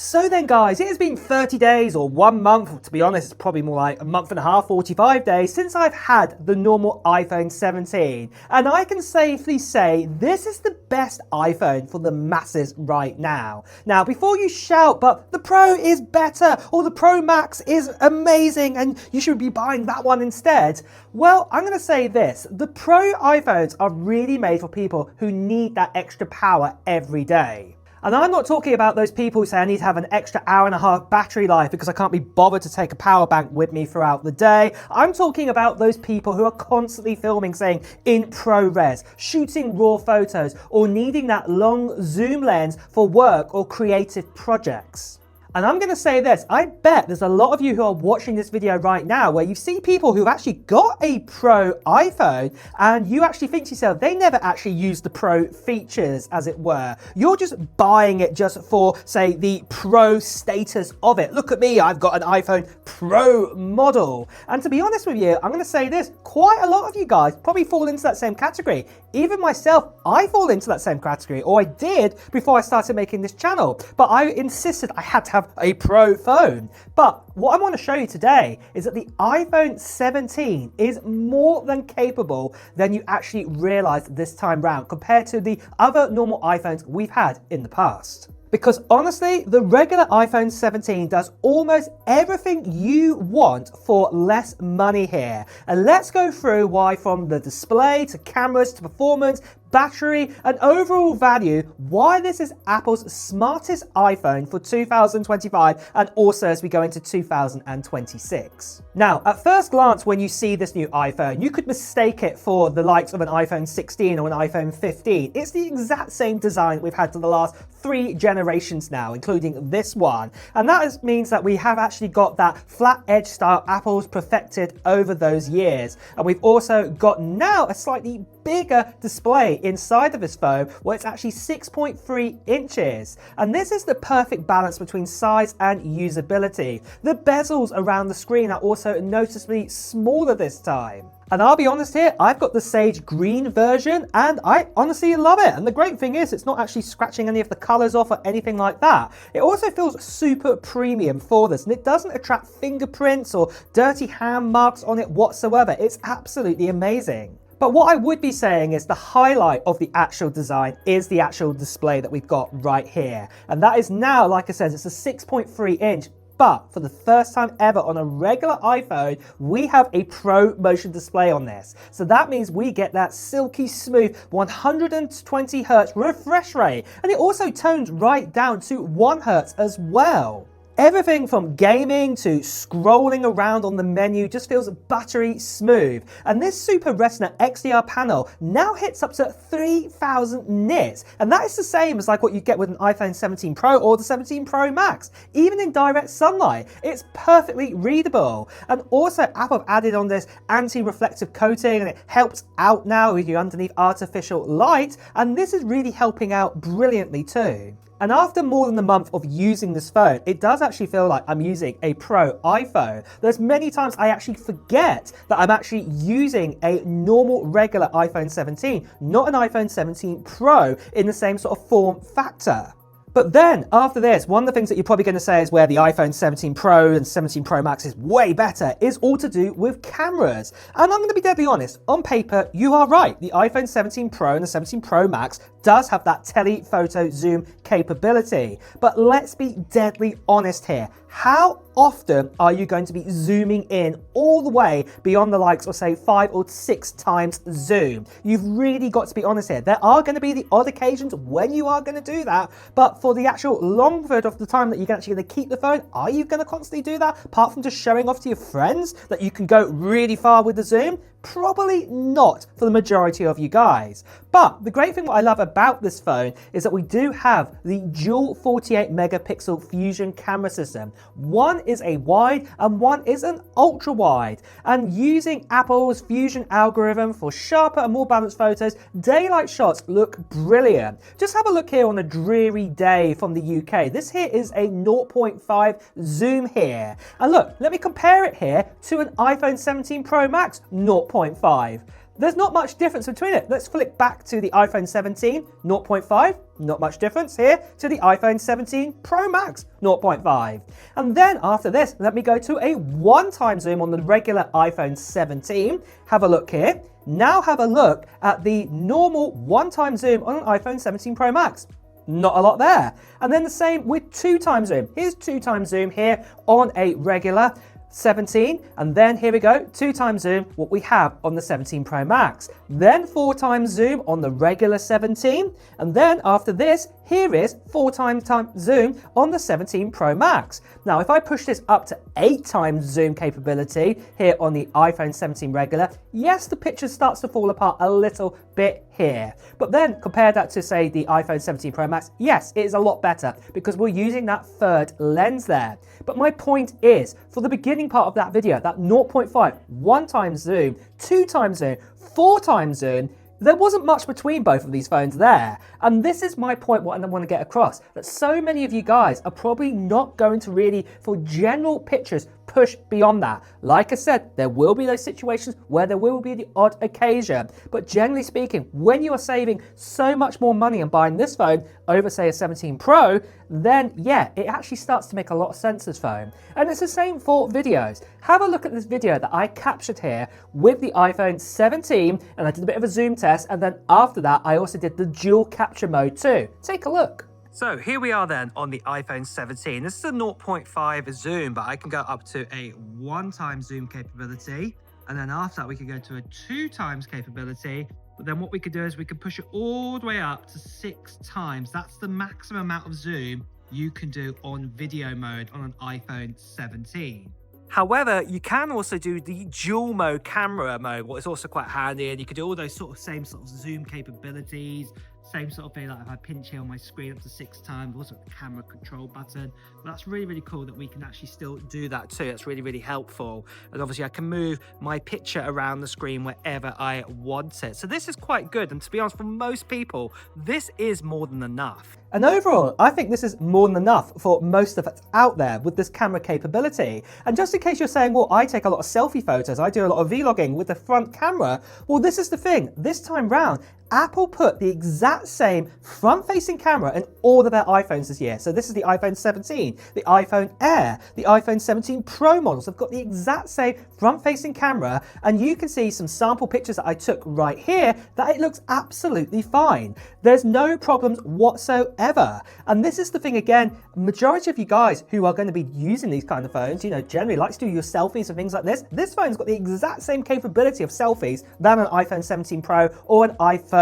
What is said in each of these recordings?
So then guys, it has been 30 days or 1 month, to be honest it's probably more like a month and a half, 45 days since I've had the normal iPhone 17, and I can safely say this is the best iPhone for the masses right now. Now before you shout, but the Pro is better or the Pro Max is amazing and you should be buying that one instead, well, I'm going to say this, the Pro iPhones are really made for people who need that extra power every day. And I'm not talking about those people who say I need to have an extra hour and a half battery life because I can't be bothered to take a power bank with me throughout the day. I'm talking about those people who are constantly filming, saying in ProRes, shooting raw photos, or needing that long zoom lens for work or creative projects. And I'm going to say this, I bet there's a lot of you who are watching this video right now where you see people who've actually got a Pro iPhone and you actually think to yourself, they never actually use the Pro features, as it were. You're just buying it just for, say, the Pro status of it. Look at me, I've got an iPhone Pro model. And to be honest with you, I'm going to say this, quite a lot of you guys probably fall into that same category. Even myself, I fall into that same category, or I did before I started making this channel. But I insisted I had to have a Pro phone. But what I want to show you today is that the iPhone 17 is more than capable than you actually realize this time round compared to the other normal iPhones we've had in the past. Because honestly, the regular iPhone 17 does almost everything you want for less money here. And let's go through why, from the display to cameras to performance, battery and overall value, why this is Apple's smartest iPhone for 2025 and also as we go into 2026. Now, at first glance, when you see this new iPhone, you could mistake it for the likes of an iPhone 16 or an iPhone 15. It's the exact same design we've had for the last 3 generations now, including this one. And that means that we have actually got that flat edge style Apple's perfected over those years. And we've also got now a slightly bigger display inside of this phone where it's actually 6.3 inches. And this is the perfect balance between size and usability. The bezels around the screen are also noticeably smaller this time. And I'll be honest here, I've got the sage green version and I honestly love it. And the great thing is it's not actually scratching any of the colors off or anything like that. It also feels super premium for this and it doesn't attract fingerprints or dirty hand marks on it whatsoever. It's absolutely amazing. But what I would be saying is the highlight of the actual design is the actual display that we've got right here. And that is now, like I said, it's a 6.3 inch. But for the first time ever on a regular iPhone, we have a Pro Motion display on this. So that means we get that silky smooth 120 Hz refresh rate. And it also tones right down to 1 Hz as well. Everything from gaming to scrolling around on the menu just feels buttery smooth. And this Super Retina XDR panel now hits up to 3000 nits. And that is the same as like what you get with an iPhone 17 Pro or the 17 Pro Max. Even in direct sunlight, it's perfectly readable. And also Apple have added on this anti-reflective coating and it helps out now with you underneath artificial light. And this is really helping out brilliantly too. And after more than a month of using this phone, it does actually feel like I'm using a Pro iPhone. There's many times I actually forget that I'm actually using a normal regular iPhone 17, not an iPhone 17 Pro in the same sort of form factor. But then after this, one of the things that you're probably going to say is where the iPhone 17 Pro and 17 Pro Max is way better is all to do with cameras. And I'm going to be deadly honest, on paper, you are right. The iPhone 17 Pro and the 17 Pro Max does have that telephoto zoom capability. But let's be deadly honest here. How often are you going to be zooming in all the way beyond the likes of say 5 or 6 times zoom? You've really got to be honest here. There are going to be the odd occasions when you are going to do that, but for the actual long period of the time that you're actually going to keep the phone, are you going to constantly do that apart from just showing off to your friends that you can go really far with the zoom? Probably not for the majority of you guys. But the great thing what I love about this phone is that we do have the dual 48 megapixel fusion camera system. One is a wide and one is an ultra wide. And using Apple's fusion algorithm for sharper and more balanced photos, daylight shots look brilliant. Just have a look here on a dreary day from the UK. This here is a 0.5 zoom here. And look, let me compare it here to an iPhone 17 Pro Max 0.5. There's not much difference between it. Let's flick back to the iPhone 17, 0.5. Not much difference here to the iPhone 17 Pro Max, 0.5. And then after this, let me go to a one-time zoom on the regular iPhone 17. Have a look here. Now have a look at the normal one-time zoom on an iPhone 17 Pro Max. Not a lot there. And then the same with two-time zoom. Here's two-time zoom here on a regular 17, and then here we go, two-time zoom, what we have on the 17 Pro Max. Then four-time zoom on the regular 17, and then after this, here is four-time zoom on the 17 Pro Max. Now, if I push this up to 8-time zoom capability here on the iPhone 17 regular, yes, the picture starts to fall apart a little bit here. But then compare that to, say, the iPhone 17 Pro Max, yes, it is a lot better because we're using that third lens there. But my point is, for the beginning part of that video, that 0.5, one-time zoom, two-time zoom, four-time zoom, there wasn't much between both of these phones there. And this is my point, what I want to get across, that so many of you guys are probably not going to really, for general pictures, push beyond that. Like I said, there will be those situations where there will be the odd occasion. But generally speaking, when you are saving so much more money on buying this phone over, say, a 17 Pro, then yeah, it actually starts to make a lot of sense, this phone. And it's the same for videos. Have a look at this video that I captured here with the iPhone 17, and I did a bit of a zoom test, and then after that, I also did the dual capture mode too. Take a look. So here we are then on the iPhone 17. This is a 0.5 zoom, but I can go up to a one-time zoom capability. And then after that, we can go to a 2x capability. But then what we could do is we could push it all the way up to 6 times. That's the maximum amount of zoom you can do on video mode on an iPhone 17. However, you can also do the dual mode camera mode, what is also quite handy, and you could do all those same sort of zoom capabilities, same sort of thing, like if I pinch here on my screen up to 6 times, also the camera control button. But that's really, really cool that we can actually still do that too. That's really, really helpful. And obviously I can move my picture around the screen wherever I want it. So this is quite good. And to be honest, for most people, this is more than enough. And overall, I think this is more than enough for most of us out there with this camera capability. And just in case you're saying, well, I take a lot of selfie photos, I do a lot of vlogging with the front camera, well, this is the thing. This time round, Apple put the exact same front-facing camera in all of their iPhones this year. So this is the iPhone 17, the iPhone Air, the iPhone 17 Pro models. They've got the exact same front-facing camera, and you can see some sample pictures that I took right here that it looks absolutely fine. There's no problems whatsoever. And this is the thing again, majority of you guys who are going to be using these kind of phones, you know, generally like to do your selfies and things like this. This phone's got the exact same capability of selfies than an iPhone 17 Pro or an iPhone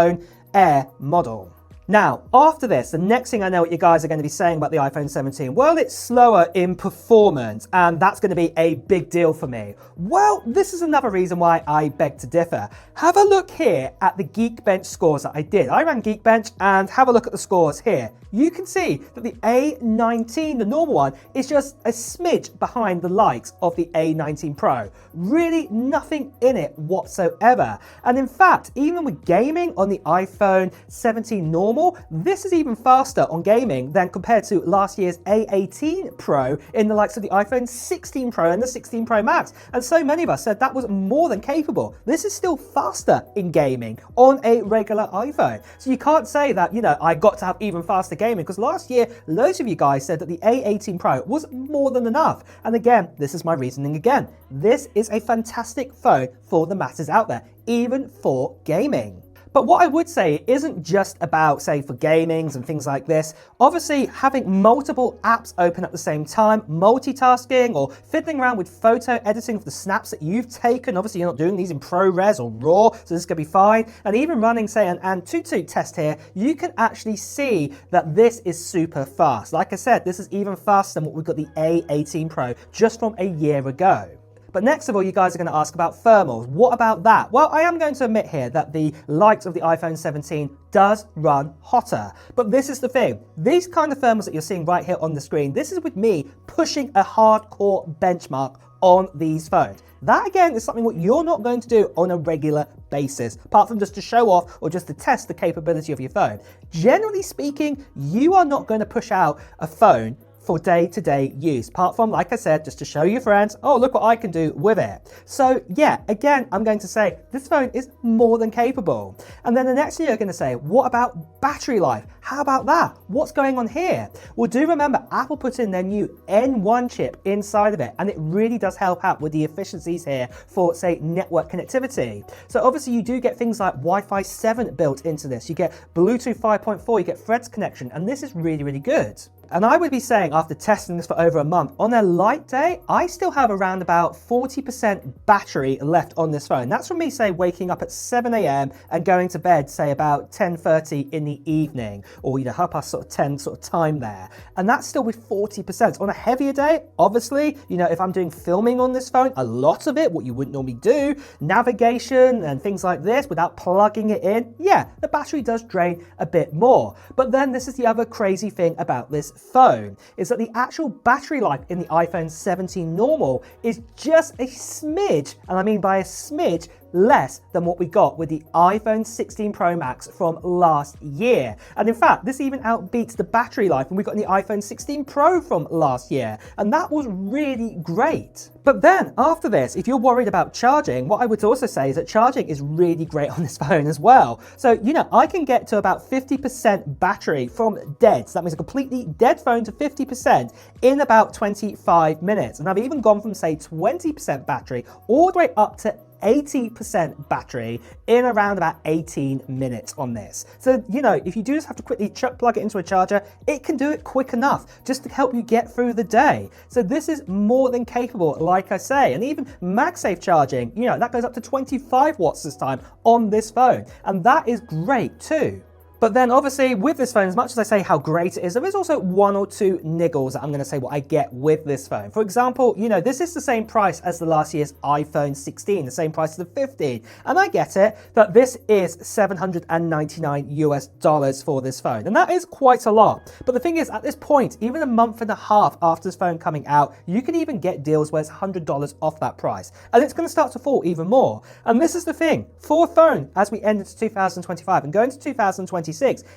Air model. Now, after this, the next thing I know what you guys are going to be saying about the iPhone 17, well, it's slower in performance, and that's going to be a big deal for me. Well, this is another reason why I beg to differ. Have a look here at the Geekbench scores that I did. I ran Geekbench, and have a look at the scores here. You can see that the A19, the normal one, is just a smidge behind the likes of the A19 Pro. Really nothing in it whatsoever. And in fact, even with gaming on the iPhone 17 normal, this is even faster on gaming than compared to last year's A18 Pro in the likes of the iPhone 16 Pro and the 16 Pro Max. And so many of us said that was more than capable. This is still faster in gaming on a regular iPhone. So you can't say that, you know, I got to have even faster gaming, because last year, loads of you guys said that the A18 Pro was more than enough. And again, this is my reasoning again. This is a fantastic phone for the masses out there, even for gaming. But what I would say isn't just about, say, for gamings and things like this. Obviously, having multiple apps open at the same time, multitasking, or fiddling around with photo editing of the snaps that you've taken. Obviously, you're not doing these in ProRes or RAW, so this is going to be fine. And even running, say, an Antutu test here, you can actually see that this is super fast. Like I said, this is even faster than what we've got the A18 Pro just from a year ago. But next of all, you guys are going to ask about thermals. What about that? Well, I am going to admit here that the likes of the iPhone 17 does run hotter. But this is the thing. These kind of thermals that you're seeing right here on the screen, this is with me pushing a hardcore benchmark on these phones. That again is something what you're not going to do on a regular basis, apart from just to show off or just to test the capability of your phone. Generally speaking, you are not going to push out a phone for day-to-day use, apart from, like I said, just to show your friends, oh, look what I can do with it. So yeah, again, I'm going to say this phone is more than capable. And then the next thing you're going to say, what about battery life? How about that? What's going on here? Well, do remember Apple put in their new N1 chip inside of it, and it really does help out with the efficiencies here for, say, network connectivity. So obviously you do get things like Wi-Fi 7 built into this. You get Bluetooth 5.4, you get Threads connection, and this is really, really good. And I would be saying, after testing this for over a month, on a light day, I still have around about 40% battery left on this phone. That's from me, say, waking up at 7 a.m. and going to bed, say, about 10:30 in the evening, or, 10 sort of time there. And that's still with 40%. On a heavier day, obviously, if I'm doing filming on this phone, a lot of it, what you wouldn't normally do, navigation and things like this, without plugging it in, yeah, the battery does drain a bit more. But then this is the other crazy thing about this phone, is that the actual battery life in the iPhone 17 normal is just a smidge, and I mean by a smidge, less than what we got with the iPhone 16 Pro Max from last year. And in fact, this even outbeats the battery life when we got in the iPhone 16 Pro from last year. And that was really great. But then after this, if you're worried about charging, what I would also say is that charging is really great on this phone as well. So, I can get to about 50% battery from dead. So that means a completely dead phone to 50% in about 25 minutes. And I've even gone from, say, 20% battery all the way up to 80% battery in around about 18 minutes on this. So, if you do just have to quickly plug it into a charger, it can do it quick enough just to help you get through the day. So this is more than capable, like I say. And even MagSafe charging, that goes up to 25 watts this time on this phone. And that is great too. But then obviously with this phone, as much as I say how great it is, there is also one or two niggles that I'm going to say what I get with this phone. For example, this is the same price as the last year's iPhone 16, the same price as the 15. And I get it that this is $799 for this phone. And that is quite a lot. But the thing is, at this point, even a month and a half after this phone coming out, you can even get deals where it's $100 off that price. And it's going to start to fall even more. And this is the thing, for a phone, as we end into 2025 and go into 2026,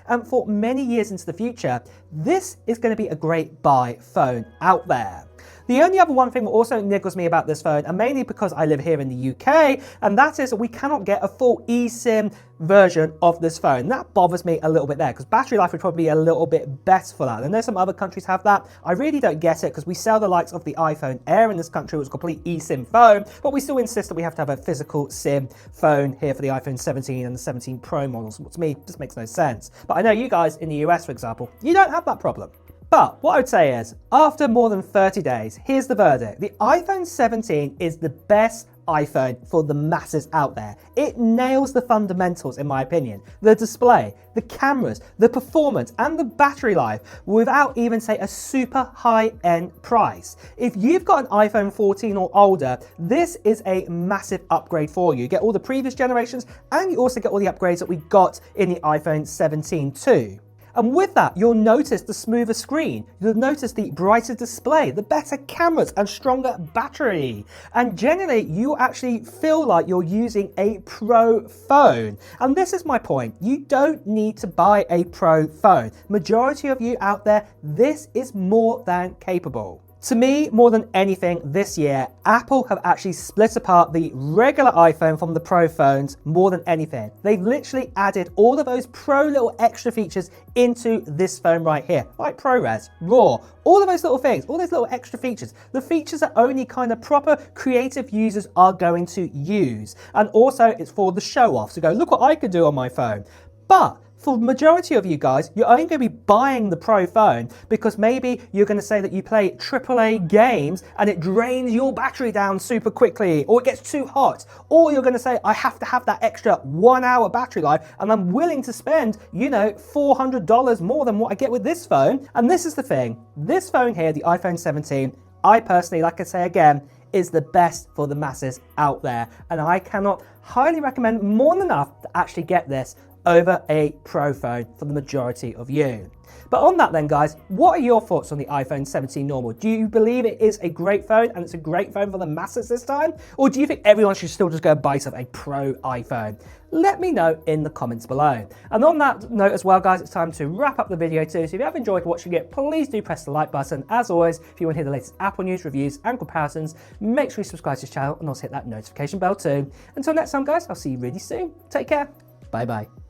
and for many years into the future, this is going to be a great buy phone out there. The only other one thing that also niggles me about this phone, and mainly because I live here in the UK, and that is that we cannot get a full eSIM version of this phone. That bothers me a little bit there, because battery life would probably be a little bit better for that. I know some other countries have that. I really don't get it, because we sell the likes of the iPhone Air in this country, which is a complete eSIM phone, but we still insist that we have to have a physical SIM phone here for the iPhone 17 and the 17 Pro models, which to me just makes no sense. But I know you guys in the US, for example, you don't have that problem. But what I would say is, after more than 30 days, here's the verdict. The iPhone 17 is the best iPhone for the masses out there. It nails the fundamentals, in my opinion. The display, the cameras, the performance, and the battery life without even, say, a super high-end price. If you've got an iPhone 14 or older, this is a massive upgrade for you. You get all the previous generations, and you also get all the upgrades that we got in the iPhone 17 too. And with that, you'll notice the smoother screen, you'll notice the brighter display, the better cameras and stronger battery. And generally, you actually feel like you're using a pro phone. And this is my point. You don't need to buy a pro phone. Majority of you out there, this is more than capable. To me, more than anything this year, Apple have actually split apart the regular iPhone from the Pro phones more than anything. They've literally added all of those Pro little extra features into this phone right here, like ProRes, RAW, all of those little things, all those little extra features, the features that only kind of proper creative users are going to use. And also it's for the show off, so go, look what I could do on my phone. But for the majority of you guys, you're only going to be buying the Pro phone because maybe you're going to say that you play AAA games and it drains your battery down super quickly, or it gets too hot, or you're going to say, I have to have that extra 1 hour battery life and I'm willing to spend, $400 more than what I get with this phone. And this is the thing, this phone here, the iPhone 17, I personally, like I say again, is the best for the masses out there. And I cannot highly recommend more than enough to actually get this over a Pro phone for the majority of you. But on that then, guys, what are your thoughts on the iPhone 17 normal? Do you believe it is a great phone and it's a great phone for the masses this time? Or do you think everyone should still just go buy yourself a Pro iPhone? Let me know in the comments below. And on that note as well, guys, it's time to wrap up the video too. So if you have enjoyed watching it, please do press the like button. As always, if you want to hear the latest Apple news, reviews and comparisons, make sure you subscribe to this channel and also hit that notification bell too. Until next time, guys, I'll see you really soon. Take care. Bye bye.